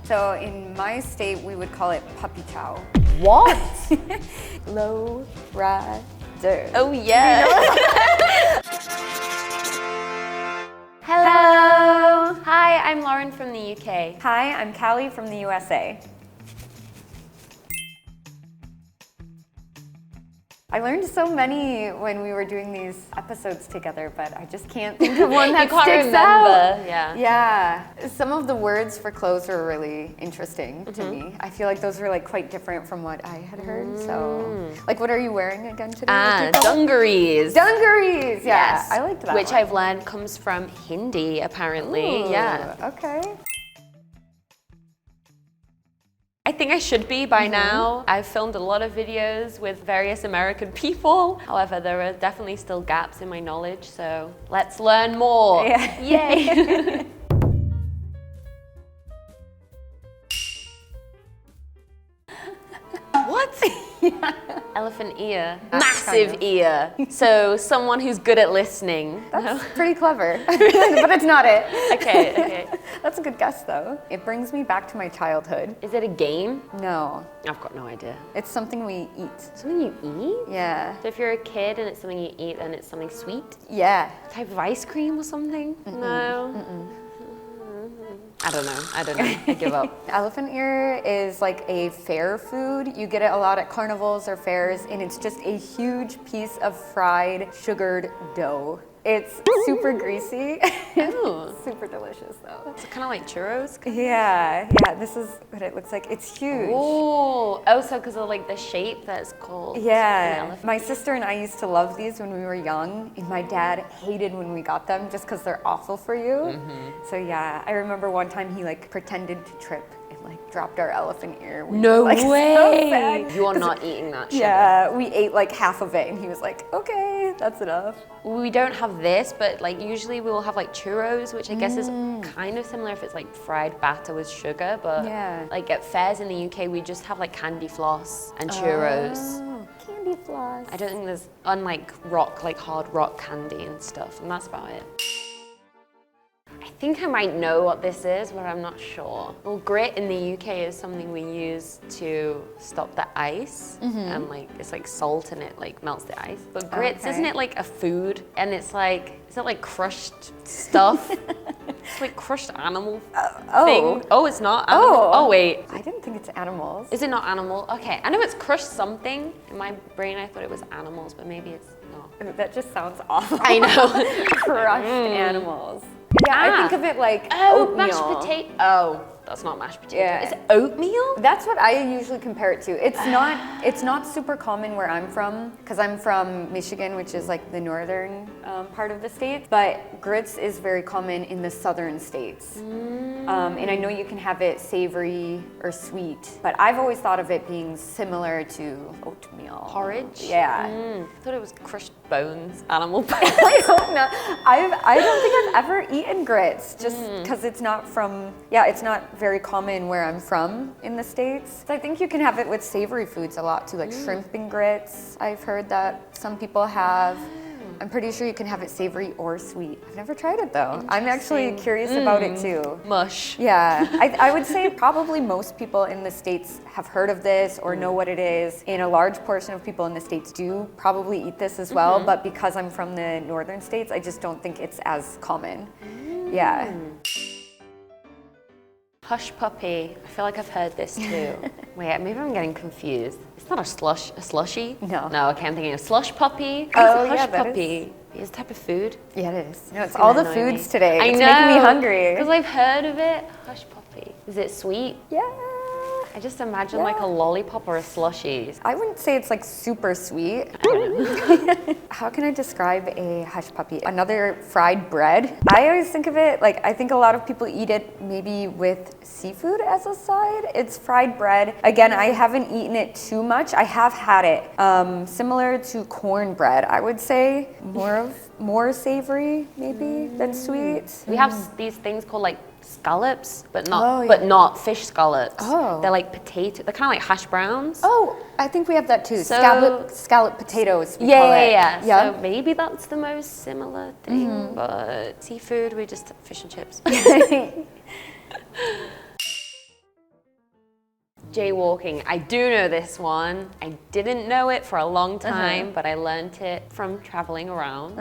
So in my state, we would call it puppy chow. What? Low rider. Oh yeah. Hello. Hi, I'm Lauren from the UK. Hi, I'm Callie from the USA. I learned so many when we were doing these episodes together, but I just can't think of one that sticks out. Yeah. Some of the words for clothes were really interesting to me. I feel like those were like quite different from what I had heard. So, like, what are you wearing again today? Dungarees. Dungarees. Yeah, Yes. I liked that. Which one. I've learned comes from Hindi, apparently. Ooh, Yeah. Okay. I think I should be by now. I've filmed a lot of videos with various American people. However, there are definitely still gaps in my knowledge, so let's learn more. Yeah. Yay! What? Elephant ear. Massive kind of. ear. So someone who's good at listening. That's pretty clever, but it's not it. Okay. That's a good guess, though. It brings me back to my childhood. Is it a game? No, I've got no idea. it's something we eat. Something you eat? Yeah. So if you're a kid and it's something you eat, then it's something sweet? Yeah. Type of ice cream or something? No. I don't know. I give up. Elephant ear is like a fair food. You get it a lot at carnivals or fairs, and it's just a huge piece of fried sugared dough. It's super greasy. Ooh. Super delicious, though. It's kind of like churros. Yeah, this is what it looks like. It's huge. Oh, so because of like the shape that's called an Yeah, elephant. my sister and I used to love these when we were young, and my dad hated when we got them just because they're awful for you. So yeah, I remember one time he like pretended to trip and like dropped our elephant ear. We No were, like, so way! sad. You are not eating that sugar. Yeah, we ate like half of it, and he was like, "Okay, that's enough." We don't have this, but like usually we will have like churros, which I guess is kind of similar if it's like fried batter with sugar. But Yeah. like at fairs in the UK, we just have like candy floss and churros. Oh, candy floss. I don't think there's, unlike rock, like hard rock candy and stuff, and that's about it. I think I might know what this is, but I'm not sure. Well, grit in the UK is something we use to stop the ice, and like it's like salt in it, like melts the ice. But grits, Okay. isn't it like a food? And it's like, is it like crushed stuff? It's like crushed animal thing. Oh, it's not animal. Oh, wait. I didn't think it's animals. Is it not animal? Okay, I know it's crushed something. In my brain, I thought it was animals, but maybe it's not. That just sounds awful. I know. Crushed animals. Yeah, I think of it like Oh, oatmeal. mashed potato. Oh, that's not mashed potato. Yeah. Is it oatmeal? That's what I usually compare it to. It's not super common where I'm from, because I'm from Michigan, which is like the northern part of the state. But grits is very common in the southern states. And I know you can have it savory or sweet, but I've always thought of it being similar to oatmeal. Porridge? Yeah. I thought it was crushed bones, animal bones. I hope not. I don't think I've ever eaten grits, just because it's not very common where I'm from in the States. So I think you can have it with savory foods a lot too, like shrimp and grits. I've heard that some people have. I'm pretty sure you can have it savory or sweet. I've never tried it though. I'm actually curious about it too. Mush. Yeah, I would say probably most people in the States have heard of this or know what it is. And a large portion of people in the States do probably eat this as well, but because I'm from the northern states, I just don't think it's as common. Yeah. Hush puppy. I feel like I've heard this too. Wait, maybe I'm getting confused. It's not a slushy? No. No, okay, I'm thinking of slush puppy. Oh, Hush yeah, that puppy. Is a type of food? Yeah, it is. No, it's gonna all the annoy foods me. today. I It's know. making me hungry. Because I've heard of it. Hush puppy. Is it sweet? Yeah. I just imagine like a lollipop or a slushie. I wouldn't say it's like super sweet. How can I describe a hush puppy? Another fried bread. I always think of it like, I think a lot of people eat it maybe with seafood as a side. It's fried bread. Again, I haven't eaten it too much. I have had it. Similar to cornbread, I would say. More savory maybe than sweet. We have these things called like scallops, but not Oh, yeah. but not fish scallops. Oh. They're like potato. They're kind of like hash browns. Oh, I think we have that too. So- Scallop potatoes. We call it. Yeah. Yeah. So maybe that's the most similar thing, but seafood, we just fish and chips. Jaywalking. I do know this one. I didn't know it for a long time, but I learned it from traveling around.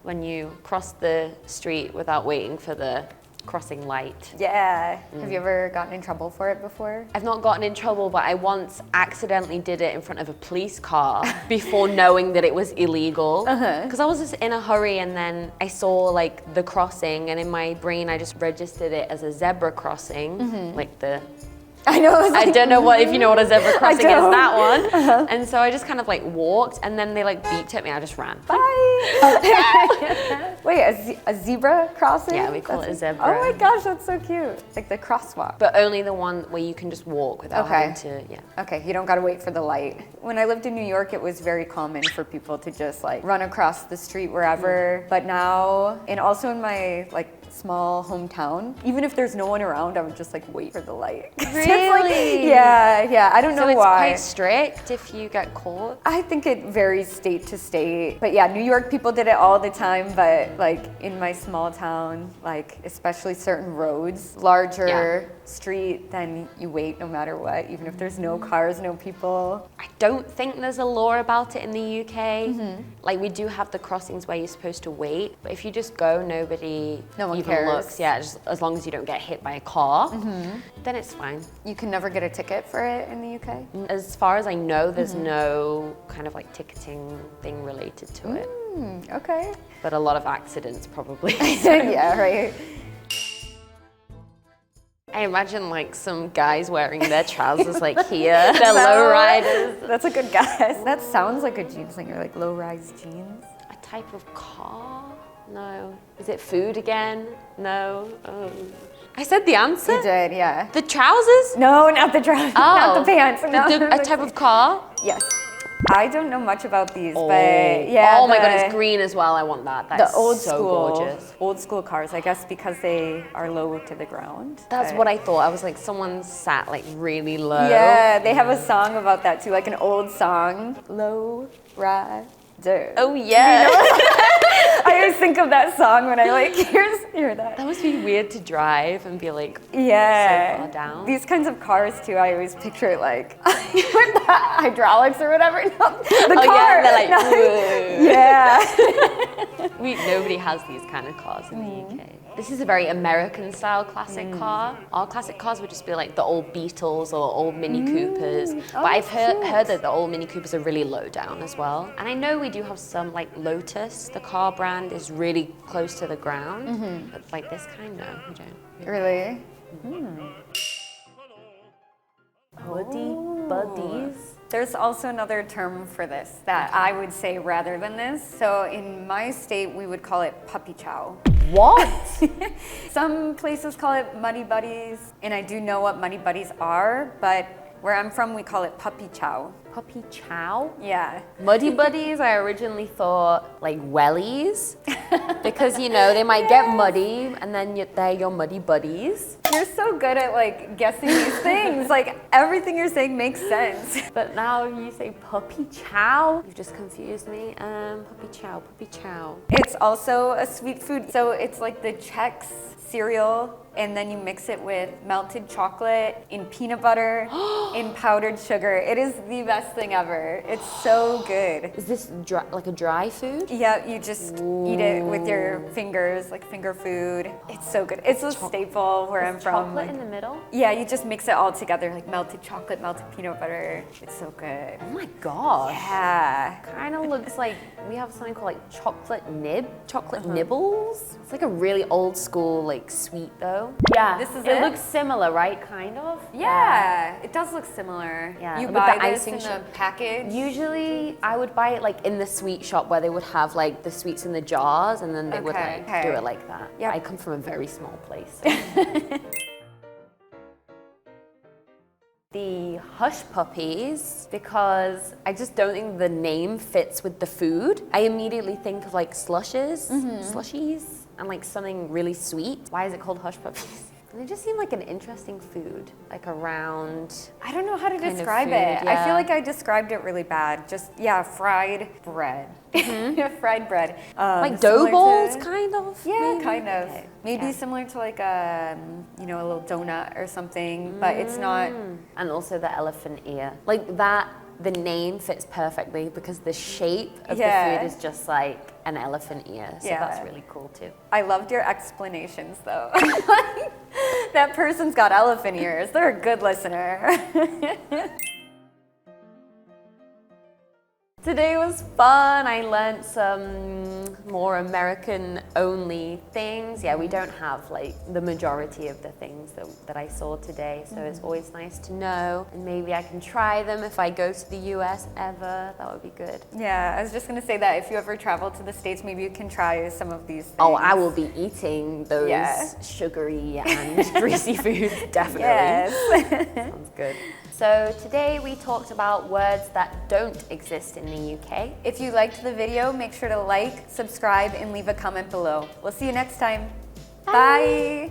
When you cross the street without waiting for the crossing light. Yeah. Have you ever gotten in trouble for it before? I've not gotten in trouble, but I once accidentally did it in front of a police car before knowing that it was illegal. Because I was just in a hurry and then I saw like the crossing, and in my brain I just registered it as a zebra crossing, like the I know. I don't know if you know what a zebra crossing is, that one. And so I just kind of like walked, and then they like beeped at me. I just ran. Bye. Wait, a zebra crossing? Yeah, we call it a zebra. Oh my gosh, that's so cute. Like the crosswalk. But only the one where you can just walk without having to, Okay, you don't gotta wait for the light. When I lived in New York, it was very common for people to just like run across the street wherever. But now, and also in my like small hometown, even if there's no one around, I would just like wait for the light. Really? Yeah, I don't know why. So it's quite strict if you get caught? I think it varies state to state. But yeah, New York people did it all the time, but like in my small town, like especially certain roads, larger street, then you wait no matter what, even if there's no cars, no people. I don't think there's a law about it in the UK. Like we do have the crossings where you're supposed to wait, but if you just go, no one cares. looks. Yeah, just as long as you don't get hit by a car, then it's fine. You can never get a ticket for it in the UK? As far as I know, there's no kind of like ticketing thing related to it. Okay. But a lot of accidents probably. Yeah, right. I imagine like some guys wearing their trousers like here. They're low riders. That's a good guess. That sounds like a jeans singer, like low-rise jeans. A type of car? No. Is it food again? No. I said the answer? You did, yeah. The trousers? No, not the trousers, not the pants. No. A type of car? Yes. I don't know much about these, Oh. but yeah. Oh my god, it's green as well. I want that. That's the old so school, gorgeous. old school cars, I guess because they are low to the ground. That's what I thought. I was like, someone sat like really low. Yeah, they have a song about that too, like an old song. Low rider. Oh yeah. I always think of that song when I like hear that. That must be weird to drive and be like so far down. These kinds of cars too, I always picture it like with the hydraulics or whatever. No, the car. Yeah, they're like, yeah. Nobody has these kind of cars in the UK. This is a very American style classic car. Our classic cars would just be like the old Beetles or old Mini Coopers. But I've heard that the old Mini Coopers are really low down as well. And I know we do have some like Lotus, the car brand is really close to the ground. But like this kind, no, we don't. Really? Buddies. There's also another term for this that I would say rather than this. So in my state, we would call it puppy chow. What? Some places call it muddy buddies, and I do know what muddy buddies are, but where I'm from, we call it puppy chow. Puppy chow? Yeah. Muddy buddies, I originally thought like wellies, because you know, they might get muddy and then they're your muddy buddies. You're so good at like guessing these things. Like everything you're saying makes sense. But now you say puppy chow, you've just confused me. Puppy chow, puppy chow. It's also a sweet food. So it's like the Chex cereal, and then you mix it with melted chocolate, in peanut butter, in powdered sugar. It is the best thing ever. It's so good. Is this like a dry food? Yeah, you just eat it with your fingers, like finger food. It's so good. It's a staple where I'm from. Chocolate in the middle? Yeah, you just mix it all together, like melted chocolate, melted peanut butter. It's so good. Oh my gosh. Yeah. Kind of looks like we have something called like chocolate nibbles. It's like a really old school like sweet though. Yeah, This is it looks similar, right? Kind of. Yeah, it does look similar. Yeah, You with buy the this icing in a sugar. package. Usually, I would buy it like in the sweet shop where they would have like the sweets in the jars, and then they would like do it like that. Yeah. I come from a very small place. The hush puppies, because I just don't think the name fits with the food. I immediately think of like slushies, and like something really sweet. Why is it called hush puppies? And they just seem like an interesting food, like a round. I don't know how to kind of describe food, it. I yeah. feel like I described it really bad. Just, yeah, fried bread. Fried bread. Like dough Similar balls, to- kind of? Yeah, maybe? kind of. Okay. Maybe Okay. similar to like a, you know, a little donut or something, but it's not. And also the elephant ear. Like that, the name fits perfectly because the shape of the Yeah. food is just like an elephant ear. So Yeah. that's really cool too. I loved your explanations though. That person's got elephant ears. They're a good listener. Today was fun. I learned some more American-only things. Yeah, we don't have like the majority of the things that I saw today, so it's always nice to know. And maybe I can try them if I go to the US ever. That would be good. Yeah, I was just gonna say that if you ever travel to the States, maybe you can try some of these things. Oh, I will be eating those Yeah. sugary and greasy foods, definitely. Yes. Sounds good. So today we talked about words that don't exist in the UK. If you liked the video, make sure to like, subscribe, and leave a comment below. We'll see you next time. Bye.